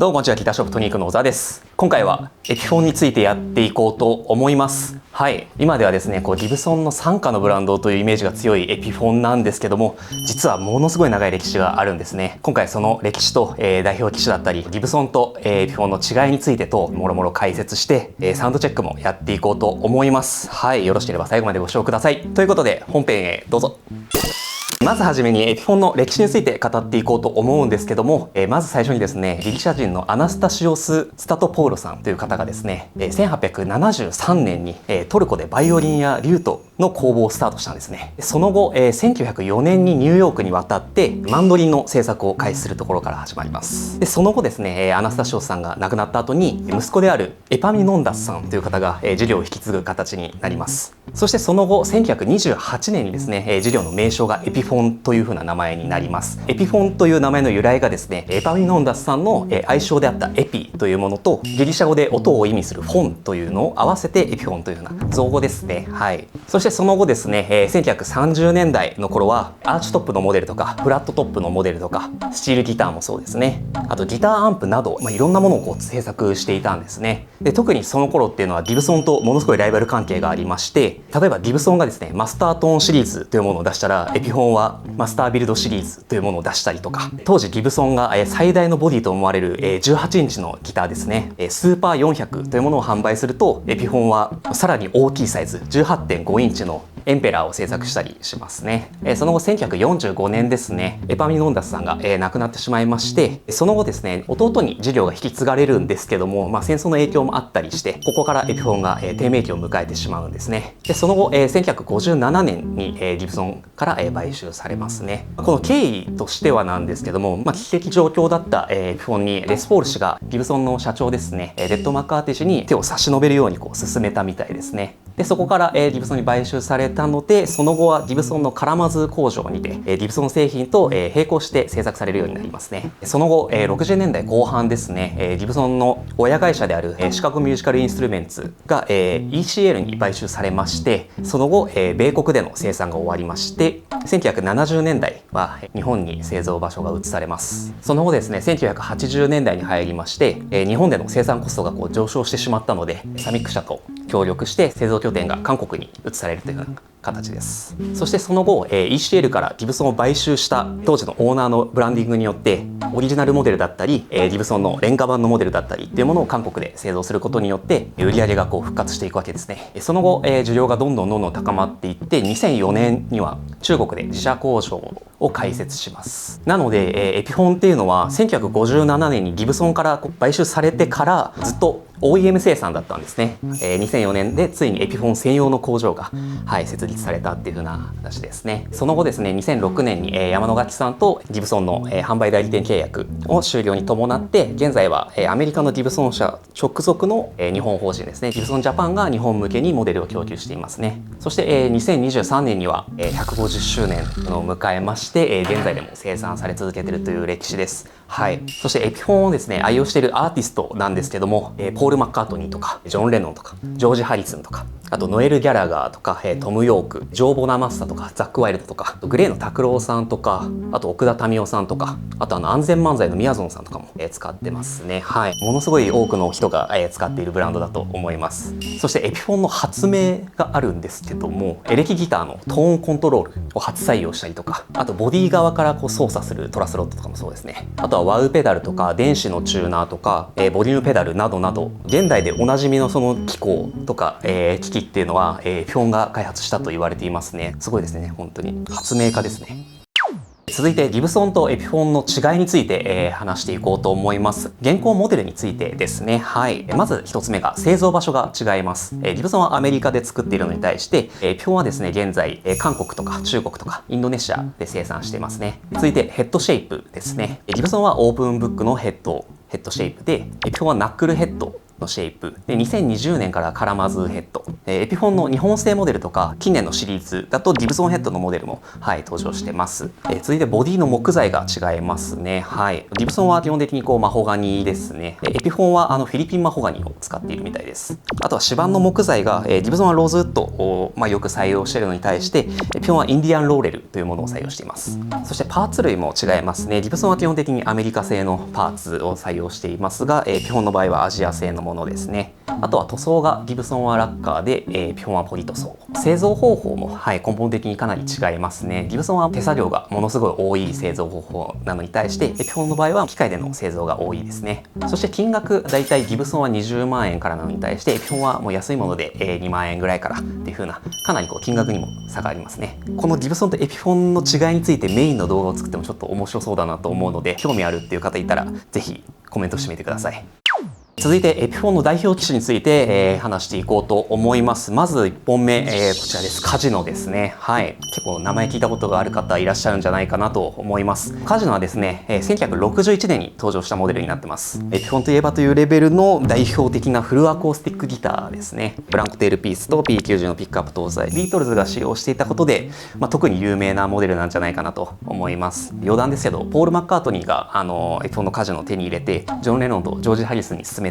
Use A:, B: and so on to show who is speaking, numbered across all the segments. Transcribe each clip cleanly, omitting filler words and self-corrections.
A: どうもこんにちは、ギターショップトニークの小沢です。今回はエピフォンについてやっていこうと思います。はい、今ではですね、ギブソンの傘下のブランドというイメージが強いエピフォンなんですけども、実はものすごい長い歴史があるんですね。今回その歴史と、代表機種だったり、ギブソンと、エピフォンの違いについてともろもろ解説して、サウンドチェックもやっていこうと思います。はい、よろしければ最後までご視聴ください。ということで本編へどうぞ。まずはじめにエピフォンの歴史について語っていこうと思うんですけども、まず最初にですね、ギリシャ人のアナスタシオス・スタトポーロさんという方がですね、1873年にトルコでバイオリンやリュートの工房をスタートしたんですね。その後、1904年にニューヨークに渡ってマンドリンの製作を開始するところから始まります。でその後ですね、アナスタシオスさんが亡くなった後に息子であるエパミノンダスさんという方が事業を引き継ぐ形になります。そしてその後1928年にですね、事業の名称がエピフォンという風な名前になります。エピフォンという名前の由来がですね、エパミノンダスさんの愛称であったエピというものとギリシャ語で音を意味するフォンというのを合わせてエピフォンという風な造語ですね。はい。そしてその後ですね、1930年代の頃はアーチトップのモデルとかフラットトップのモデルとかスチールギターもそうですね、あとギターアンプなど、いろんなものを製作していたんですね。で特にその頃っていうのはギブソンとものすごいライバル関係がありまして、例えばギブソンがですねマスタートーンシリーズというものを出したらエピフォンはマスタービルドシリーズというものを出したりとか、当時ギブソンが最大のボディと思われる18インチのギターですね、スーパー400というものを販売すると、エピフォンはさらに大きいサイズ 18.5 インチのエンペラーを製作したりしますね。その後1945年ですね、エパミノンダスさんが亡くなってしまいまして、その後ですね弟に事業が引き継がれるんですけども、戦争の影響もあったりして、ここからエピフォンが低迷期を迎えてしまうんですね。でその後1957年にギブソンから買収されますね。この経緯としてはなんですけども、危機的状況だったエピフォンにレスポール氏がギブソンの社長ですね、レッド・マッカーティ氏に手を差し伸べるように進めたみたいですね。でそこからギブソンに買収されたので、その後はギブソンのカラマズ工場にてギブソン製品と並行して製作されるようになりますね。その後60年代後半ですね、ギブソンの親会社であるシカゴミュージカルインストゥルメンツが ECL に買収されまして、その後米国での生産が終わりまして、1970年代は日本に製造場所が移されます。その後ですね1980年代に入りまして、日本での生産コストが上昇してしまったので、サミック社と協力して製造拠点が韓国に移されるというような形です。そしてその後 ECL からギブソンを買収した当時のオーナーのブランディングによって、オリジナルモデルだったりギブソンの廉価版のモデルだったりっていうものを韓国で製造することによって売り上げが復活していくわけですね。その後需要がどんどん高まっていって、2004年には中国で自社工場を開設します。なのでエピフォンっていうのは1957年にギブソンから買収されてからずっとOEM 生産だったんですね。2004年でついにエピフォン専用の工場が、設立されたっていう風な話ですね。その後ですね2006年に山野垣さんとギブソンの販売代理店契約を終了に伴って、現在はアメリカのギブソン社直属の日本法人ですね、ギブソンジャパンが日本向けにモデルを供給していますね。そして2023年には150周年を迎えまして、現在でも生産され続けているという歴史です。はい。そしてエピフォンをですね愛用しているアーティストなんですけども、ポール・マッカートニーとかジョン・レノンとかジョージ・ハリスンとか、あとノエル・ギャラガーとかトム・ヨーク、ジョー・ボナマッサとかザック・ワイルドとかグレーの拓郎さんとか、あと奥田民生さんとか、あと安全漫才のみやぞんさんとかも使ってますね。はい。ものすごい多くの人が使っているブランドだと思います。そしてエピフォンの発明があるんですけども、エレキギターのトーンコントロールを初採用したりとか、あとボディ側から操作するトラスロットとかもそうですね。あとはワウペダルとか電子のチューナーとかボリュームペダルなどなど、現代でおなじみのその機構とか機器っていうのはエピフォンが開発したと言われていますね。すごいですね、本当に発明家ですね。続いてギブソンとエピフォンの違いについて、話していこうと思います。現行モデルについてですね。はい。まず一つ目が製造場所が違います。ギブソンはアメリカで作っているのに対して、エピフォンはですね現在韓国とか中国とかインドネシアで生産していますね。続いてヘッドシェイプですね。ギブソンはオープンブックのヘッドシェイプで、エピフォンはナックルヘッドのシェイプで、2020年からカラマズヘッド、エピフォンの日本製モデルとか近年のシリーズだとギブソンヘッドのモデルも、登場してます。続いてボディの木材が違いますね。ギブソンは基本的にマホガニですね。エピフォンはフィリピンマホガニを使っているみたいです。あとは指板の木材が、ギブソンはローズウッドを、よく採用しているのに対して、エピフォンはインディアンローレルというものを採用しています。そしてパーツ類も違いますね。ギブソンは基本的にアメリカ製のパーツを採用していますが、エピフォンの場合はアジア製のものですね。あとは塗装がギブソンはラッカーで、エピフォンはポリ塗装。製造方法も、根本的にかなり違いますね。ギブソンは手作業がものすごい多い製造方法なのに対して、エピフォンの場合は機械での製造が多いですね。そして金額、だいたいギブソンは20万円からなのに対して、エピフォンはもう安いもので2万円ぐらいからっていう風な、かなり金額にも差がありますね。このギブソンとエピフォンの違いについてメインの動画を作ってもちょっと面白そうだなと思うので、興味あるっていう方いたら、ぜひコメントしてみてください。続いてエピフォンの代表機種について、話していこうと思います。まず1本目、こちらです。カジノですね。結構名前聞いたことがある方いらっしゃるんじゃないかなと思います。カジノはですね、1961年に登場したモデルになってます。エピフォンといえばというレベルの代表的なフルアコースティックギターですね。ブランコテールピースと P90 のピックアップ搭載。ビートルズが使用していたことで、特に有名なモデルなんじゃないかなと思います。余談ですけど、ポール・マッカートニーがエピフォンのカジノを手に入れて、ジョン・レノンとジョージ・ハリスに勧めて、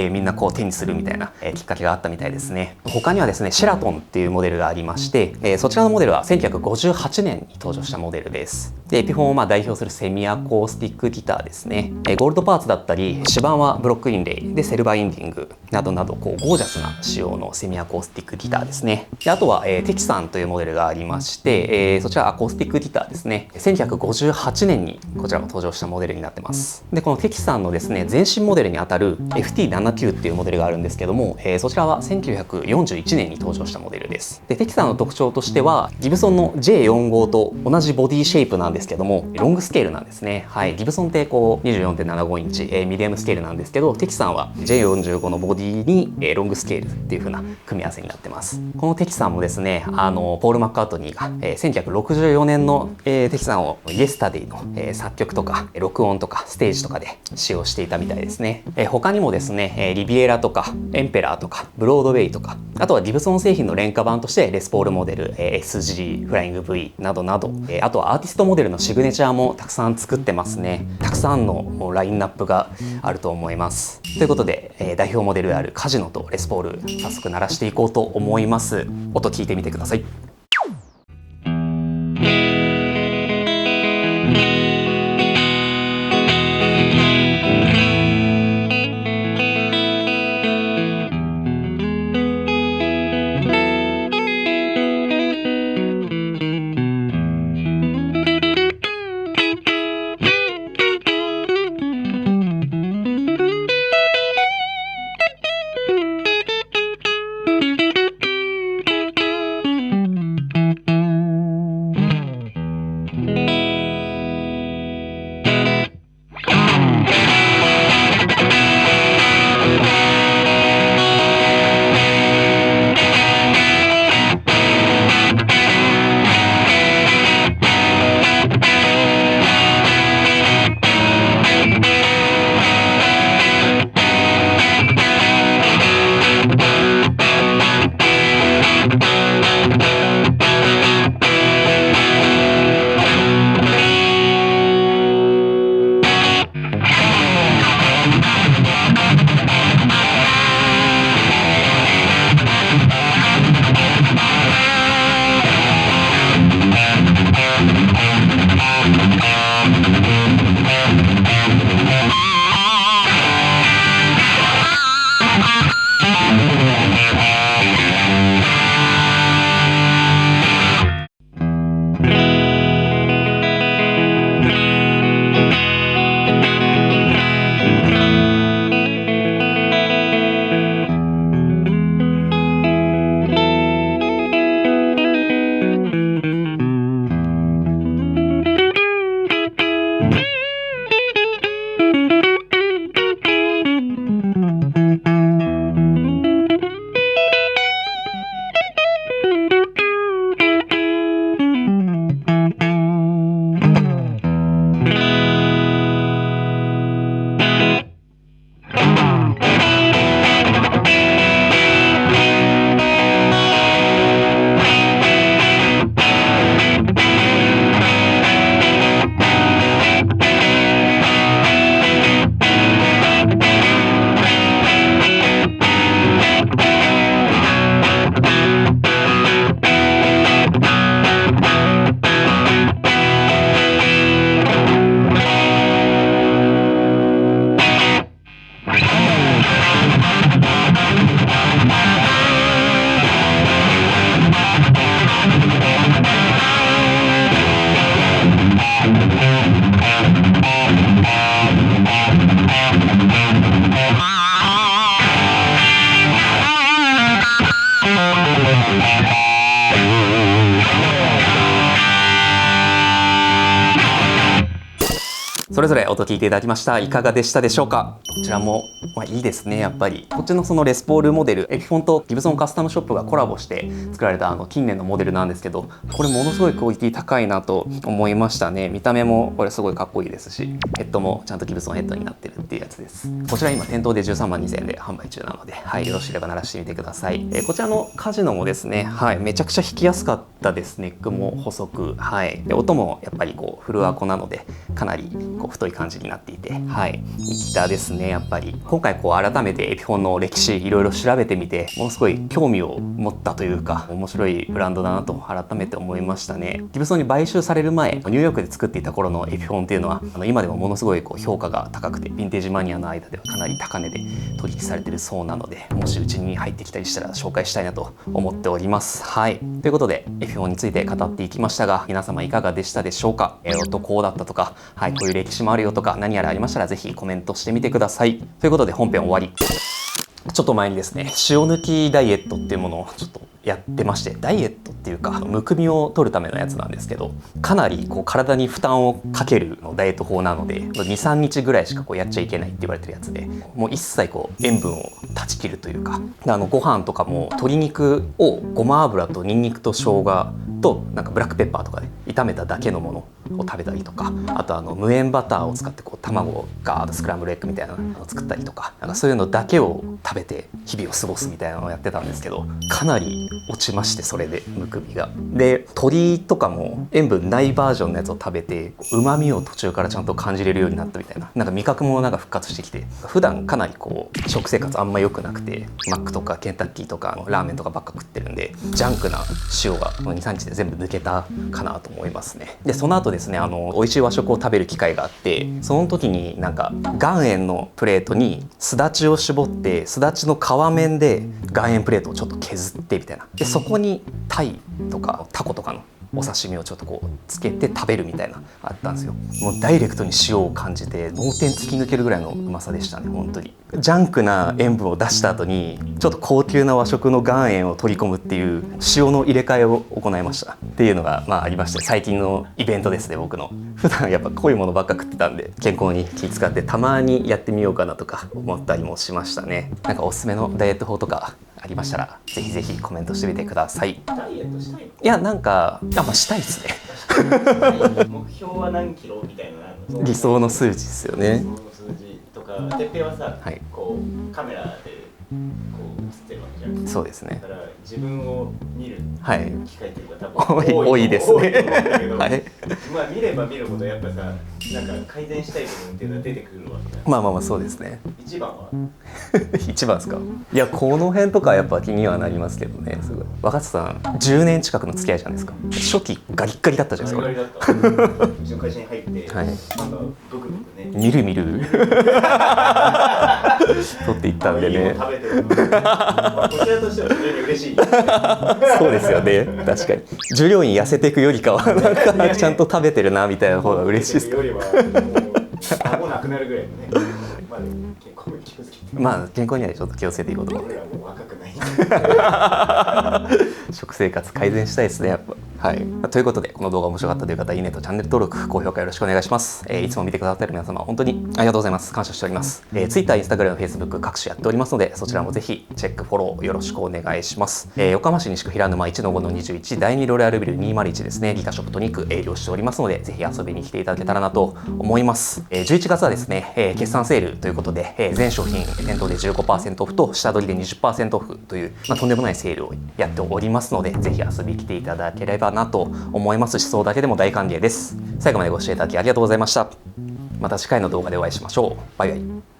A: みんな手にするみたいな、きっかけがあったみたいですね。他にはですね、シェラトンっていうモデルがありまして、そちらのモデルは1958年に登場したモデルです。で、エピフォンを代表するセミアコースティックギターですね。ゴールドパーツだったり、指板はブロックインレイでセルバーインディングなどなど、ゴージャスな仕様のセミアコースティックギターですね。で、あとは、テキサンというモデルがありまして、そちらアコースティックギターですね。1958年にこちらも登場したモデルになってます。で、このテキサンのですね、前身モデルにあたる FT79 っていうモデルがあるんですけども、そちらは1941年に登場したモデルです。で、テキサンの特徴としては、ギブソンの J45 と同じボディシェイプなんですけども、ロングスケールなんですね。ギブソンって24.75 インチ、ミディアムスケールなんですけど、テキサンは J45 のボディに、ロングスケールっていう風な組み合わせになってます。このテキサンもですね、ポール・マッカートニーが、1964年の、テキサンをイエスタデイの、作曲とか録音とかステージとかで使用していたみたいですね。他にもですね、リビエラとかエンペラーとかブロードウェイとか、あとはギブソン製品の廉価版としてレスポールモデル、SG、フライング V などなど、あとはアーティストモデルのシグネチャーもたくさん作ってますね。たくさんのラインナップがあると思います。ということで、代表モデルであるカジノとレスポール、早速鳴らしていこうと思います。音聞いてみてください。れぞれ音聞いていただきました。いかがでしたでしょうか。こちらも、いいですね。やっぱりこっちのそのレスポールモデル、エピフォンとギブソンカスタムショップがコラボして作られた近年のモデルなんですけど、これものすごいクオリティ高いなと思いましたね。見た目もこれすごいかっこいいですし、ヘッドもちゃんとギブソンヘッドになってるっていうやつです。こちら今店頭で13万2000円で販売中なので、はい、よろしければ鳴らしてみてください。こちらのカジノもですね、はい、めちゃくちゃ弾きやすかったです。ネックも細く、はい、で音もやっぱりこうフルアコなのでかなりこう太い感じになっていて、はい、いいギターですね。やっぱり今回こう改めてエピフォンの歴史いろいろ調べてみて、ものすごい興味を持ったというか、面白いブランドだなと改めて思いましたね。ギブソンに買収される前、ニューヨークで作っていた頃のエピフォンっていうのは今でもものすごいこう評価が高くて、ヴィンテージマニアの間ではかなり高値で取引されてるそうなので、もしうちに入ってきたりしたら紹介したいなと思っております。はい、ということでエピフォンについて語っていきましたが、皆様いかがでしたでしょうか。こうだったとか、はい、こういう歴史もあるよとか、何やらありましたらぜひコメントしてみてください。ということで本編終わり。ちょっと前にですね、塩抜きダイエットっていうものをちょっとやってまして、ダイエットっていうかむくみを取るためのやつなんですけど、かなりこう体に負担をかけるダイエット法なので、 2,3 日ぐらいしかこうやっちゃいけないって言われてるやつで、もう一切こう塩分を断ち切るというか、ご飯とかも鶏肉をごま油とニンニクと生姜となんかブラックペッパーとかで炒めただけのものを食べたりとか、あと無塩バターを使ってこう卵をガーッとスクランブルエッグみたいなのを作ったりとか、なんかそういうのだけを食べて日々を過ごすみたいなのをやってたんですけど、かなり落ちまして、それでむくみが。で鶏とかも塩分ないバージョンのやつを食べて、旨味を途中からちゃんと感じれるようになったみたいな、なんか味覚もなんか復活してきて、普段かなりこう食生活あんま良くなくて、マックとかケンタッキーとかラーメンとかばっか食ってるんで、ジャンクな塩が 2,3 日で全部抜けたかなと思いますね。でその後ですね、美味しい和食を食べる機会があって、その時になんか岩塩のプレートにすだちを絞って、すだちの皮面で岩塩プレートをちょっと削ってみたいな、でそこにタイとかタコとかのお刺身をちょっとこうつけて食べるみたいなあったんですよ。もうダイレクトに塩を感じて脳天突き抜けるぐらいのうまさでしたね。本当にジャンクな塩分を出した後にちょっと高級な和食の岩塩を取り込むっていう塩の入れ替えを行いましたっていうのがありまして、最近のイベントですね。僕の普段やっぱ濃いものばっか食ってたんで、健康に気遣ってたまにやってみようかなとか思ったりもしましたね。なんかおすすめのダイエット法とかありましたらぜひぜひコメントしてみてください。
B: ダイエットしたいの？
A: いやなんかしたいですね。
B: 目標は何キロみたいなの？
A: 理想の数字ですよね。
B: 理想の数字とか、てっぺいはさ、
A: はい、
B: こうカメラでこう映ってるわけじゃん。
A: そうですね。
B: だから自分を見る機
A: はい、
B: 会っていうか多分
A: 多いですね。
B: 多いと思うんだけど、
A: はい、
B: まあ見れば見るほどやっぱさ、なんか改善したい部分っていうのは出てくるわけだ。
A: まあそうですね。
B: 一番は
A: 一番ですか。いやこの辺とかやっぱ気にはなりますけどね。すごい若狭さん10年近くの付き合いじゃないですか。初期ガリッガリだったじゃないですか。
B: ガリガリだった。うちの会社に入って、
A: はい、
B: なんかブクブクね。
A: みるみる取っていったんでね。
B: 食べてるのこちらとしては非常に嬉しい。
A: そうですよね。確かに従業員痩せていくよりかはなんかちゃんと食べてるなみたいな方が嬉しいです。
B: よりは顎なくなるぐらいのね。まあ健康に気をつけて。
A: 健康にはちょっと気をつけていこうと思って。
B: 俺らもう若くない。
A: 食生活改善したいですねやっぱ。はい、ということでこの動画面白かったという方、いいねとチャンネル登録高評価よろしくお願いします。いつも見てくださっている皆様本当にありがとうございます。感謝しております。Twitter、Instagram、Facebook 各種やっておりますので、そちらもぜひチェックフォローよろしくお願いします。横浜市西区平沼 1-5-21 第2ロレアルビル201ですね、ギタショップトニック営業しておりますので、ぜひ遊びに来ていただけたらなと思います。11月はですね、決算セールということで、全商品店頭で 15% オフと下取りで 20% オフという、とんでもないセールをやっておりますので、ぜひ遊びに来ていただければなと思いますし、そうだけでも大歓迎です。最後までご視聴いただきありがとうございました。また次回の動画でお会いしましょう。バイバイ。